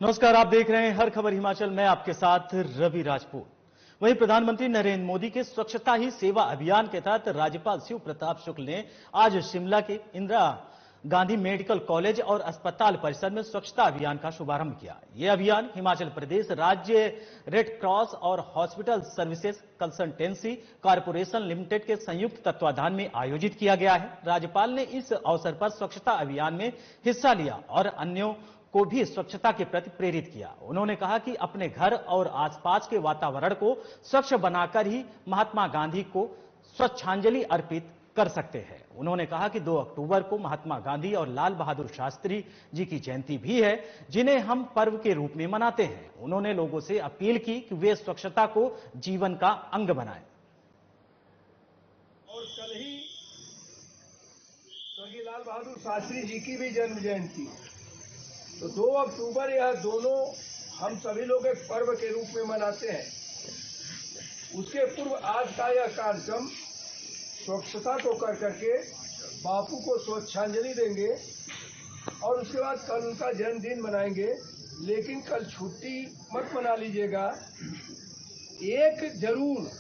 नमस्कार, आप देख रहे हैं हर खबर हिमाचल। मैं आपके साथ रवि राजपूत। वहीं प्रधानमंत्री नरेंद्र मोदी के स्वच्छता ही सेवा अभियान के तहत राज्यपाल शिव प्रताप शुक्ल ने आज शिमला के इंदिरा गांधी मेडिकल कॉलेज और अस्पताल परिसर में स्वच्छता अभियान का शुभारंभ किया। यह अभियान हिमाचल प्रदेश राज्य रेड क्रॉस और hospital services consultancy corporation limited के संयुक्त तत्वाधान में आयोजित किया गया है। राज्यपाल ने इस अवसर पर स्वच्छता अभियान में हिस्सा लिया और अन्यों को भी स्वच्छता के प्रति प्रेरित किया। उन्होंने कहा कि अपने घर और आसपास के वातावरण को स्वच्छ बनाकर ही महात्मा गांधी को स्वच्छांजलि अर्पित कर सकते हैं। उन्होंने कहा कि 2 अक्टूबर को महात्मा गांधी और लाल बहादुर शास्त्री जी की जयंती भी है, जिन्हें हम पर्व के रूप में मनाते हैं। उन्होंने लोगों से अपील की कि वे स्वच्छता को जीवन का अंग बनाएं। और कल ही स्वर्गीय लाल बहादुर शास्त्री जी की भी जन्म जयंती है, तो 2 अक्टूबर यह दोनों हम सभी लोग एक पर्व के रूप में मनाते हैं। उसके पूर्व आज का यह कार्यक्रम स्वच्छता को कर करके बापू को स्वच्छांजलि देंगे और उसके बाद कल उनका जन्मदिन मनाएंगे। लेकिन कल छुट्टी मत मना लीजिएगा, एक जरूर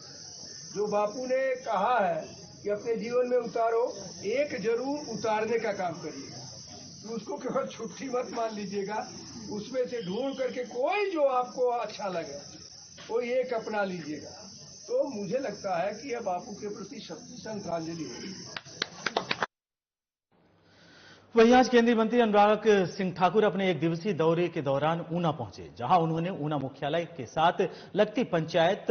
जो बापू ने कहा है कि अपने जीवन में उतारो, एक जरूर उतारने का काम करिए। तो उसको केवल छुट्टी मत मान लीजिएगा, उसमें से ढूंढ करके कोई जो आपको अच्छा लगे कोई एक अपना लीजिएगा। तो मुझे लगता है कि यह बापू के प्रति श्रद्धांजलि होगी। वहीं आज केंद्रीय मंत्री अनुराग सिंह ठाकुर अपने 1 दिवसीय दौरे के दौरान ऊना पहुंचे, जहां उन्होंने ऊना मुख्यालय के साथ लगती पंचायत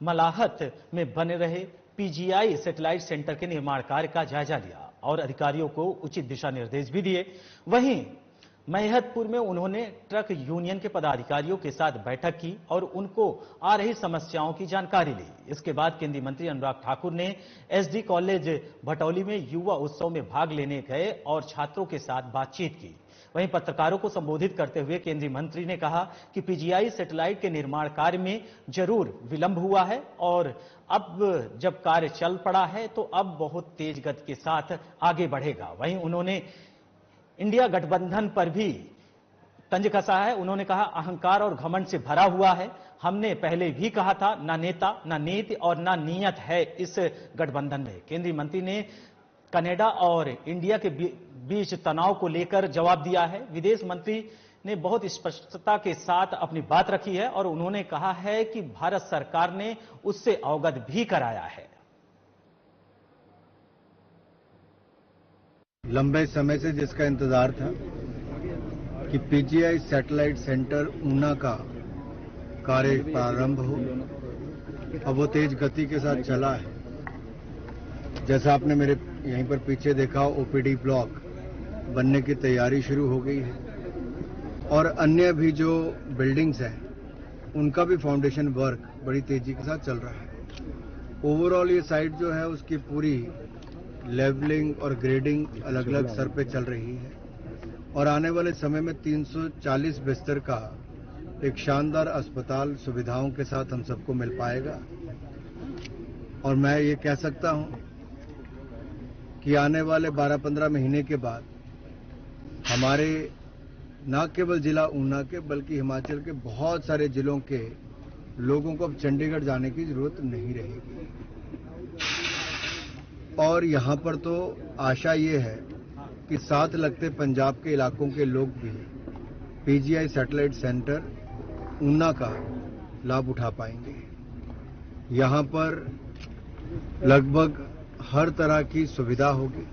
मलाहत में बने रहे पीजीआई सैटेलाइट सेंटर के निर्माण कार्य का जायजा लिया और अधिकारियों को उचित दिशा निर्देश भी दिए। वहीं मैहतपुर में उन्होंने ट्रक यूनियन के पदाधिकारियों के साथ बैठक की और उनको आ रही समस्याओं की जानकारी ली। इसके बाद केंद्रीय मंत्री अनुराग ठाकुर ने एसडी कॉलेज भटौली में युवा उत्सव में भाग लेने गए और छात्रों के साथ बातचीत की। वहीं पत्रकारों को संबोधित करते हुए केंद्रीय मंत्री ने कहा कि पीजीआई सैटेलाइट के निर्माण कार्य में जरूर विलंब हुआ है और अब जब कार्य चल पड़ा है तो अब बहुत तेज गति के साथ आगे बढ़ेगा। वहीं उन्होंने इंडिया गठबंधन पर भी तंज कसा है। उन्होंने कहा, अहंकार और घमंड से भरा हुआ है। हमने पहले भी कहा था, ना नेता, ना नीति और ना नीयत है इस गठबंधन में। केंद्रीय मंत्री ने कनाडा और इंडिया के बीच तनाव को लेकर जवाब दिया है। विदेश मंत्री ने बहुत स्पष्टता के साथ अपनी बात रखी है और उन्होंने कहा है कि भारत सरकार ने उससे अवगत भी कराया है। लंबे समय से जिसका इंतजार था कि पीजीआई सैटेलाइट सेंटर ऊना का कार्य प्रारंभ हो, अब वो तेज गति के साथ चला है। जैसा आपने मेरे यहीं पर पीछे देखा, ओपीडी ब्लॉक बनने की तैयारी शुरू हो गई है और अन्य भी जो बिल्डिंग्स हैं उनका भी फाउंडेशन वर्क बड़ी तेजी के साथ चल रहा है। ओवरऑल ये साइट जो है उसकी पूरी लेवलिंग और ग्रेडिंग अलग अलग स्तर पे चल रही है और आने वाले समय में 340 बिस्तर का एक शानदार अस्पताल सुविधाओं के साथ हम सबको मिल पाएगा। और मैं ये कह सकता हूं कि आने वाले 12-15 महीने के बाद हमारे न केवल जिला ऊना के बल्कि हिमाचल के बहुत सारे जिलों के लोगों को अब चंडीगढ़ जाने की जरूरत नहीं रहेगी। और यहां पर तो आशा ये है कि साथ लगते पंजाब के इलाकों के लोग भी पीजीआई सैटेलाइट सेंटर ऊना का लाभ उठा पाएंगे। यहां पर लगभग हर तरह की सुविधा होगी,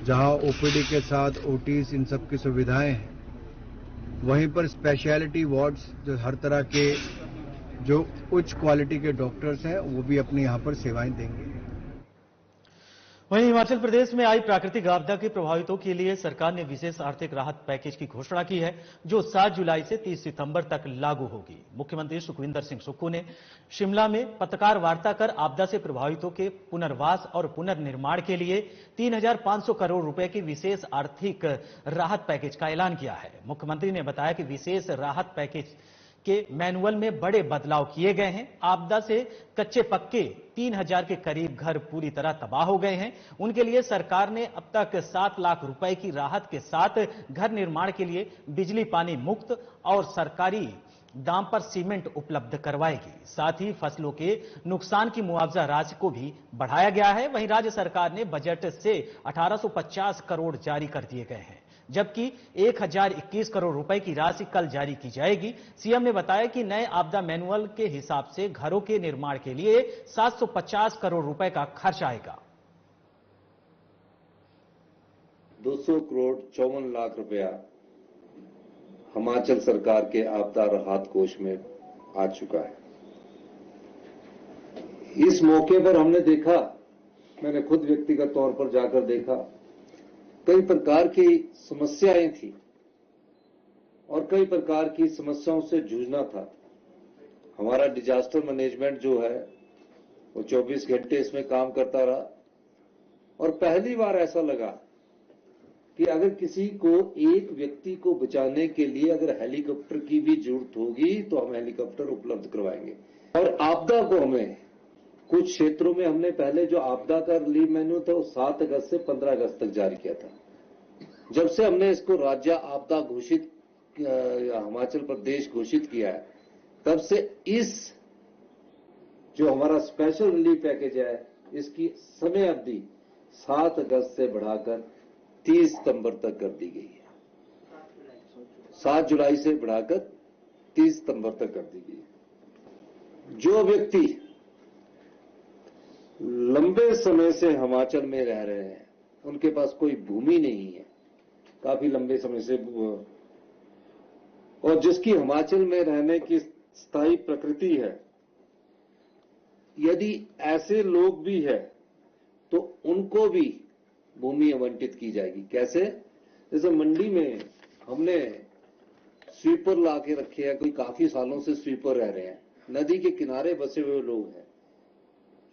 जहां ओपीडी के साथ ओटीज इन सब की सुविधाएं हैं, वहीं पर स्पेशलिटी वार्ड्स जो हर तरह के जो उच्च क्वालिटी के डॉक्टर्स हैं वो भी अपनी यहां पर सेवाएं देंगे। वहीं हिमाचल प्रदेश में आई प्राकृतिक आपदा के प्रभावितों के लिए सरकार ने विशेष आर्थिक राहत पैकेज की घोषणा की है, जो 7 जुलाई से 30 सितंबर तक लागू होगी। मुख्यमंत्री सुखविंदर सिंह सुक्खू ने शिमला में पत्रकार वार्ता कर आपदा से प्रभावितों के पुनर्वास और पुनर्निर्माण के लिए 3,500 करोड़ रुपए की विशेष आर्थिक राहत पैकेज का ऐलान किया है। मुख्यमंत्री ने बताया कि विशेष राहत पैकेज के मैनुअल में बड़े बदलाव किए गए हैं। आपदा से कच्चे पक्के 3000 के करीब घर पूरी तरह तबाह हो गए हैं। उनके लिए सरकार ने अब तक 7 लाख रुपए की राहत के साथ घर निर्माण के लिए बिजली पानी मुफ्त और सरकारी दाम पर सीमेंट उपलब्ध करवाएगी। साथ ही फसलों के नुकसान की मुआवजा राशि को भी बढ़ाया गया है। वहीं राज्य सरकार ने बजट से 1850 करोड़ जारी कर दिए गए हैं, जबकि 1021 करोड़ रुपए की राशि कल जारी की जाएगी। सीएम ने बताया कि नए आपदा मैनुअल के हिसाब से घरों के निर्माण के लिए 750 करोड़ रुपए का खर्च आएगा। 200 करोड़ 54 लाख रुपया हिमाचल सरकार के आपदा राहत कोष में आ चुका है। इस मौके पर हमने देखा, मैंने खुद व्यक्तिगत तौर पर जाकर देखा, कई प्रकार की समस्याएं थी और कई प्रकार की समस्याओं से जूझना था। हमारा डिजास्टर मैनेजमेंट जो है वो 24 घंटे इसमें काम करता रहा और पहली बार ऐसा लगा कि अगर किसी को, एक व्यक्ति को बचाने के लिए अगर हेलीकॉप्टर की भी जरूरत होगी तो हम हेलीकॉप्टर उपलब्ध करवाएंगे। और आपदा को हमें कुछ क्षेत्रों में हमने पहले जो आपदा का रिलीफ मैनुअल था वो 7 अगस्त से 15 अगस्त तक जारी किया था। जब से हमने इसको राज्य आपदा घोषित, हिमाचल प्रदेश घोषित किया है, तब से इस जो हमारा स्पेशल रिलीफ पैकेज है इसकी समय अवधि 7 अगस्त से बढ़ाकर 30 सितंबर तक कर दी गई है। 7 जुलाई से बढ़ाकर 30 सितंबर तक कर दी गई है। जो व्यक्ति लंबे समय से हिमाचल में रह रहे हैं, उनके पास कोई भूमि नहीं है, काफी लंबे समय से, और जिसकी हिमाचल में रहने की स्थायी प्रकृति है, यदि ऐसे लोग भी हैं तो उनको भी भूमि आवंटित की जाएगी। कैसे? जैसे मंडी में हमने स्वीपर ला के रखे हैं, कोई काफी सालों से स्वीपर रह रहे हैं, नदी के किनारे बसे हुए लोग हैं।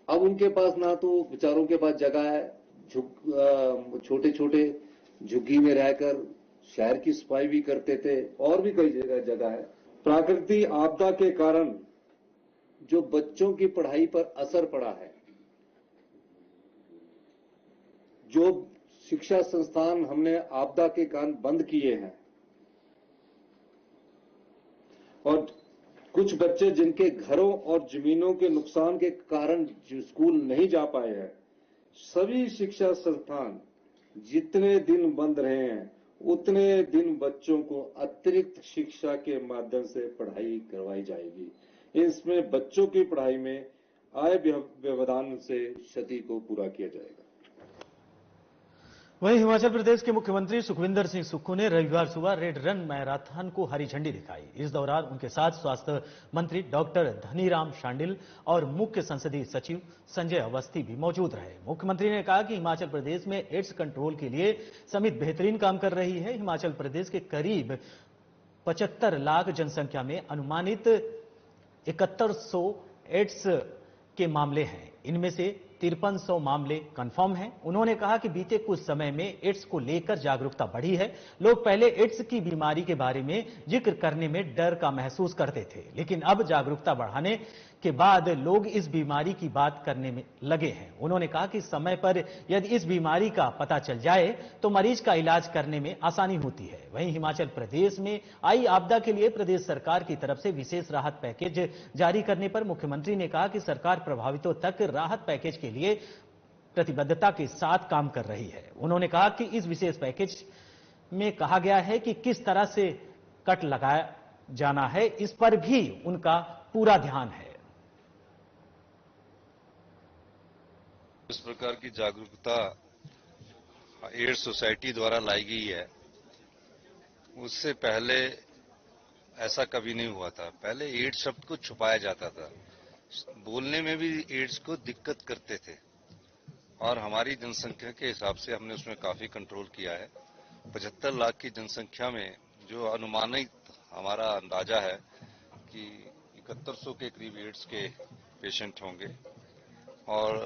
अब उनके पास ना तो बेचारों के पास जगह है, छोटे छोटे झुग्गी में रहकर शहर की सफाई भी करते थे, और भी कई जगह है। प्राकृतिक आपदा के कारण जो बच्चों की पढ़ाई पर असर पड़ा है, जो शिक्षा संस्थान हमने आपदा के कारण बंद किए हैं, और कुछ बच्चे जिनके घरों और जमीनों के नुकसान के कारण जो स्कूल नहीं जा पाए हैं, सभी शिक्षा संस्थान जितने दिन बंद रहे हैं उतने दिन बच्चों को अतिरिक्त शिक्षा के माध्यम से पढ़ाई करवाई जाएगी। इसमें बच्चों की पढ़ाई में आय व्यवधान से क्षति को पूरा किया जाएगा। वहीं हिमाचल प्रदेश के मुख्यमंत्री सुखविंदर सिंह सुक्खू ने रविवार सुबह रेड रन मैराथन को हरी झंडी दिखाई। इस दौरान उनके साथ स्वास्थ्य मंत्री डॉक्टर धनीराम शांडिल और मुख्य संसदीय सचिव संजय अवस्थी भी मौजूद रहे। मुख्यमंत्री ने कहा कि हिमाचल प्रदेश में एड्स कंट्रोल के लिए समिति बेहतरीन काम कर रही है। हिमाचल प्रदेश के करीब 75 लाख जनसंख्या में अनुमानित 7100 एड्स के मामले हैं, इनमें से 5300 मामले कंफर्म हैं। उन्होंने कहा कि बीते कुछ समय में एड्स को लेकर जागरूकता बढ़ी है। लोग पहले एड्स की बीमारी के बारे में जिक्र करने में डर का महसूस करते थे, लेकिन अब जागरूकता बढ़ाने के बाद लोग इस बीमारी की बात करने में लगे हैं। उन्होंने कहा कि समय पर यदि इस बीमारी का पता चल जाए तो मरीज का इलाज करने में आसानी होती है। वहीं हिमाचल प्रदेश में आई आपदा के लिए प्रदेश सरकार की तरफ से विशेष राहत पैकेज जारी करने पर मुख्यमंत्री ने कहा कि सरकार प्रभावितों तक राहत पैकेज के लिए प्रतिबद्धता के साथ काम कर रही है। उन्होंने कहा कि इस विशेष पैकेज में कहा गया है कि किस तरह से कट लगाया जाना है, इस पर भी उनका पूरा ध्यान है। इस प्रकार की जागरूकता एड्स सोसाइटी द्वारा लाई गई है, उससे पहले ऐसा कभी नहीं हुआ था। पहले एड्स शब्द को छुपाया जाता था, बोलने में भी एड्स को दिक्कत करते थे, और हमारी जनसंख्या के हिसाब से हमने उसमें काफी कंट्रोल किया है। 75 लाख की जनसंख्या में जो अनुमानित हमारा अंदाजा है कि 7100 के करीब एड्स के पेशेंट होंगे, और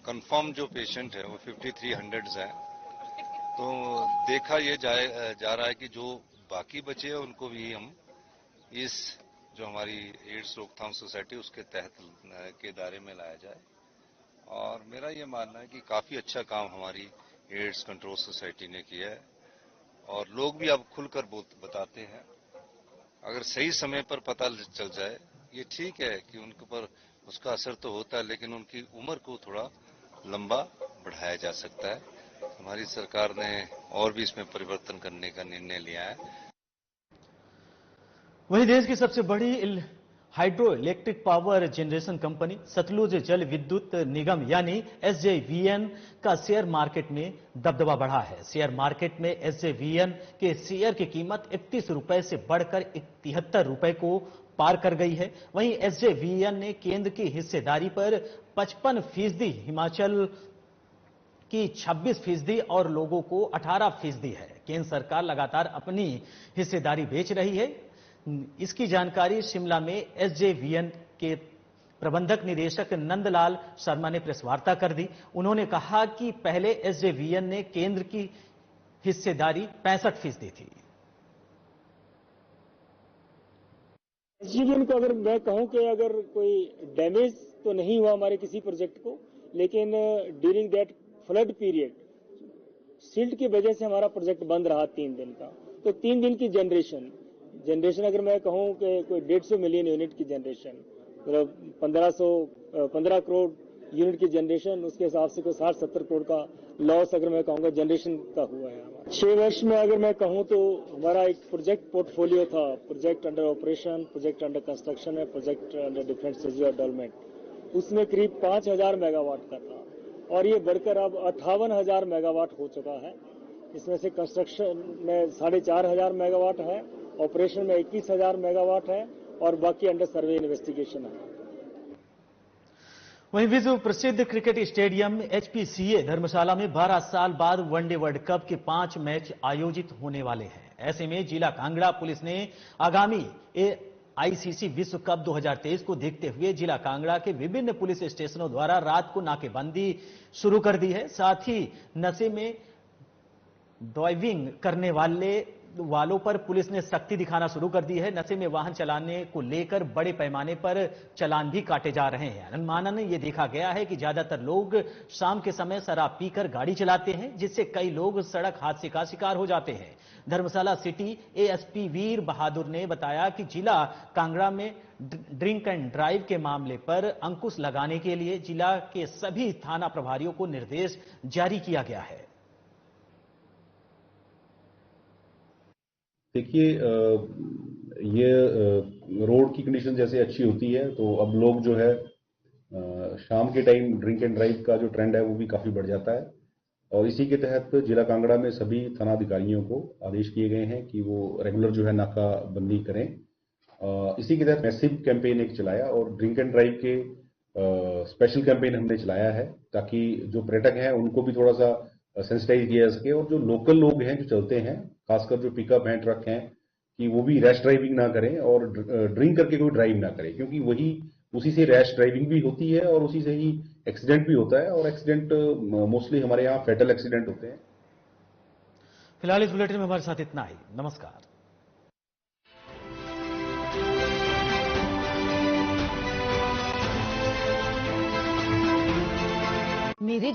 कंफर्म जो पेशेंट है वो 5300 हैं। तो देखा ये जा रहा है कि जो बाकी बचे हैं उनको भी हम इस जो हमारी एड्स रोकथाम सोसाइटी उसके तहत के दायरे में लाया जाए। और मेरा ये मानना है कि काफी अच्छा काम हमारी एड्स कंट्रोल सोसाइटी ने किया है और लोग भी अब खुलकर बताते हैं। अगर सही समय पर पता चल जाए, ये ठीक है कि उनके ऊपर उसका असर तो होता है, लेकिन उनकी उम्र को थोड़ा लंबा बढ़ाया जा सकता है। हमारी सरकार ने और भी इसमें परिवर्तन करने का निर्णय लिया है। वहीं देश की सबसे बड़ी hydroelectric power generation company Satluj Jal Vidyut निगम यानी SJVN का शेयर मार्केट में दबदबा बढ़ा है। शेयर मार्केट में SJVN के शेयर की कीमत 31 रुपए से बढ़कर 73 रुपए को पार कर गई है। वहीं SJVN ने केंद्र की हिस्सेदारी पर 55%, हिमाचल की 26% और लोगों को 18% है। केंद्र सरकार लगातार अपनी हिस्सेदारी बेच रही है। इसकी जानकारी शिमला में SJVN के प्रबंधक निदेशक नंदलाल शर्मा ने प्रेस वार्ता कर दी। उन्होंने कहा कि पहले SJVN ने केंद्र की हिस्सेदारी 65% थी। SJVN को अगर मैं कहूं कि अगर कोई डैमेज तो नहीं हुआ हमारे किसी प्रोजेक्ट को, लेकिन during that flood period silt की वजह से हमारा प्रोजेक्ट बंद रहा 3 दिन का। तो 3 दिन की जनरेशन अगर मैं कहूं कि कोई 150 मिलियन यूनिट की जनरेशन, मतलब 15 करोड़ यूनिट की जनरेशन, उसके हिसाब से कोई 60-70 करोड़ का लॉस अगर मैं कहूंगा जनरेशन का हुआ है हमारा। 6 वर्ष में अगर मैं कहूं तो हमारा एक प्रोजेक्ट पोर्टफोलियो था, project under operation, project under construction है, project under different stage of development, उसमें करीब 5000 मेगावाट का था और ये बढ़कर अब 58,000 मेगावाट हो चुका है। इसमें से कंस्ट्रक्शन में 4500 मेगावाट है, ऑपरेशन में 21,000 मेगावाट है और बाकी अंडर सर्वे इन्वेस्टिगेशन है। वहीं विश्व प्रसिद्ध क्रिकेट स्टेडियम HPCA धर्मशाला में 12 साल बाद वनडे वर्ल्ड कप के 5 मैच आयोजित होने वाले हैं। ऐसे में जिला कांगड़ा पुलिस ने आगामी ICC विश्व कप 2023 को देखते हुए जिला कांगड़ा के विभिन्न पुलिस स्टेशनों द्वारा रात को नाकेबंदी शुरू कर दी है। साथ ही नशे में ड्राइविंग करने वालों पर पुलिस ने सख्ती दिखाना शुरू कर दी है। नशे में वाहन चलाने को लेकर बड़े पैमाने पर चालान भी काटे जा रहे हैं। अनुमानन ये देखा गया है कि ज्यादातर लोग शाम के समय शराब पीकर गाड़ी चलाते हैं, जिससे कई लोग सड़क हादसे का शिकार हो जाते हैं। धर्मशाला सिटी ASP वीर बहादुर ने बताया कि जिला कांगड़ा में ड्रिंक एंड ड्राइव के मामले पर अंकुश लगाने के लिए जिला के सभी थाना प्रभारियों को निर्देश जारी किया गया है। देखिए, ये रोड की कंडीशन जैसे अच्छी होती है तो अब लोग जो है शाम के टाइम ड्रिंक एंड ड्राइव का जो ट्रेंड है वो भी काफी बढ़ जाता है और इसी के तहत जिला कांगड़ा में सभी थाना अधिकारियों को आदेश किए गए हैं कि वो रेगुलर जो है नाकाबंदी करें। इसी के तहत मैसिव कैंपेन एक चलाया और ड्रिंक एंड ड्राइव के स्पेशल कैंपेन हमने चलाया है ताकि जो पर्यटक हैं उनको भी थोड़ा सा सेंसिटाइज किया जा सके और जो लोकल लोग हैं जो चलते हैं, खासकर जो पिकअप हैं, ट्रक हैं, कि वो भी रैश ड्राइविंग ना करें और ड्रिंक करके कोई ड्राइव ना करें, क्योंकि उसी से रैश ड्राइविंग भी होती है और उसी से ही एक्सीडेंट भी होता है और एक्सीडेंट मोस्टली हमारे यहाँ फैटल एक्सीडेंट होते हैं। फिलहाल इस बुलेटिन में हमारे साथ इतना ही। नमस्कार। मेरे